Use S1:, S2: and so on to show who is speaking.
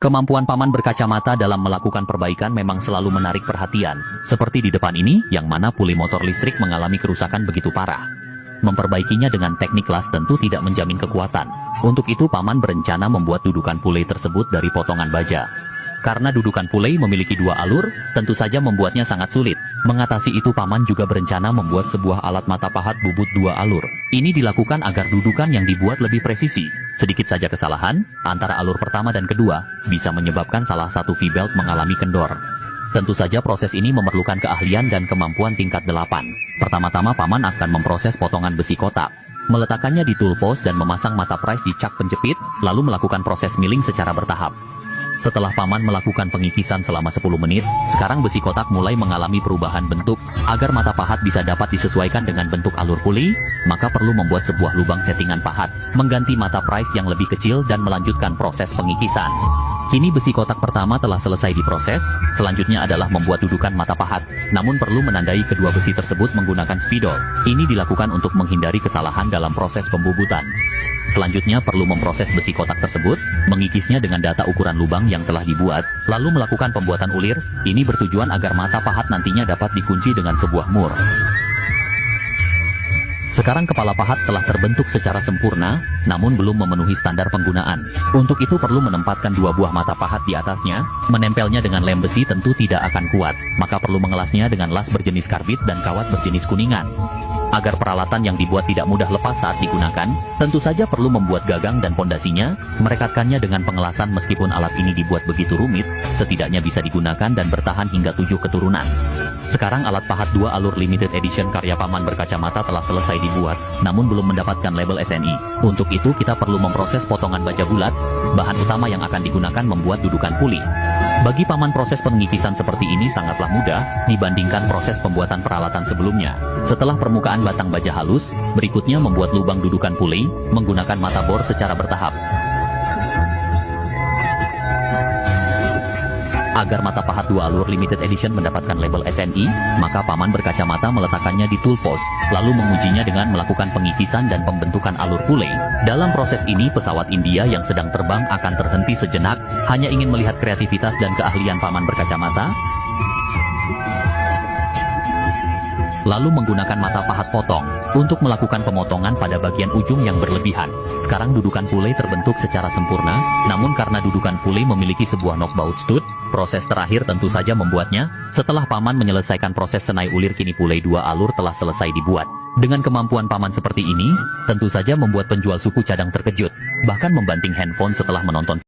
S1: Kemampuan paman berkacamata dalam melakukan perbaikan memang selalu menarik perhatian, seperti di depan ini, yang mana puli motor listrik mengalami kerusakan begitu parah. Memperbaikinya dengan teknik las tentu tidak menjamin kekuatan. Untuk itu paman berencana membuat dudukan pulei tersebut dari potongan baja. Karena dudukan pulei memiliki dua alur, tentu saja membuatnya sangat sulit. Mengatasi itu paman juga berencana membuat sebuah alat mata pahat bubut dua alur. Ini dilakukan agar dudukan yang dibuat lebih presisi. Sedikit saja kesalahan, antara alur pertama dan kedua, bisa menyebabkan salah satu V-belt mengalami kendor. Tentu saja proses ini memerlukan keahlian dan kemampuan tingkat 8. Pertama-tama paman akan memproses potongan besi kotak. Meletakkannya di tool post dan memasang mata pries di cak penjepit, lalu melakukan proses milling secara bertahap. Setelah paman melakukan pengikisan selama 10 menit, sekarang besi kotak mulai mengalami perubahan bentuk. Agar mata pahat bisa dapat disesuaikan dengan bentuk alur puli, maka perlu membuat sebuah lubang settingan pahat, mengganti mata pries yang lebih kecil dan melanjutkan proses pengikisan. Kini besi kotak pertama telah selesai diproses, selanjutnya adalah membuat dudukan mata pahat. Namun perlu menandai kedua besi tersebut menggunakan spidol. Ini dilakukan untuk menghindari kesalahan dalam proses pembubutan. Selanjutnya perlu memproses besi kotak tersebut, mengikisnya dengan data ukuran lubang yang telah dibuat, lalu melakukan pembuatan ulir. Ini bertujuan agar mata pahat nantinya dapat dikunci dengan sebuah mur. Sekarang kepala pahat telah terbentuk secara sempurna, namun belum memenuhi standar penggunaan. Untuk itu perlu menempatkan dua buah mata pahat di atasnya, menempelnya dengan lem besi tentu tidak akan kuat, maka perlu mengelasnya dengan las berjenis karbit dan kawat berjenis kuningan. Agar peralatan yang dibuat tidak mudah lepas saat digunakan, tentu saja perlu membuat gagang dan pondasinya, merekatkannya dengan pengelasan meskipun alat ini dibuat begitu rumit, setidaknya bisa digunakan dan bertahan hingga 7 keturunan. Sekarang alat pahat 2 alur limited edition karya paman berkacamata telah selesai dibuat, namun belum mendapatkan label SNI. Untuk itu kita perlu memproses potongan baja bulat, bahan utama yang akan digunakan membuat dudukan puli. Bagi paman proses pengikisan seperti ini sangatlah mudah, dibandingkan proses pembuatan peralatan sebelumnya. Setelah permukaan batang baja halus, berikutnya membuat lubang dudukan pulei, menggunakan mata bor secara bertahap. Agar mata pahat 2 alur limited edition mendapatkan label SNI, maka paman berkacamata meletakkannya di tool post, lalu mengujinya dengan melakukan pengikisan dan pembentukan alur pulei. Dalam proses ini pesawat India yang sedang terbang akan terhenti sejenak, hanya ingin melihat kreativitas dan keahlian paman berkacamata, lalu menggunakan mata pahat potong untuk melakukan pemotongan pada bagian ujung yang berlebihan. Sekarang dudukan pulei terbentuk secara sempurna, namun karena dudukan pulei memiliki sebuah knockbaut stud, proses terakhir tentu saja membuatnya. Setelah paman menyelesaikan proses senai ulir, kini pulei 2 alur telah selesai dibuat. Dengan kemampuan paman seperti ini, tentu saja membuat penjual suku cadang terkejut, bahkan membanting handphone setelah menonton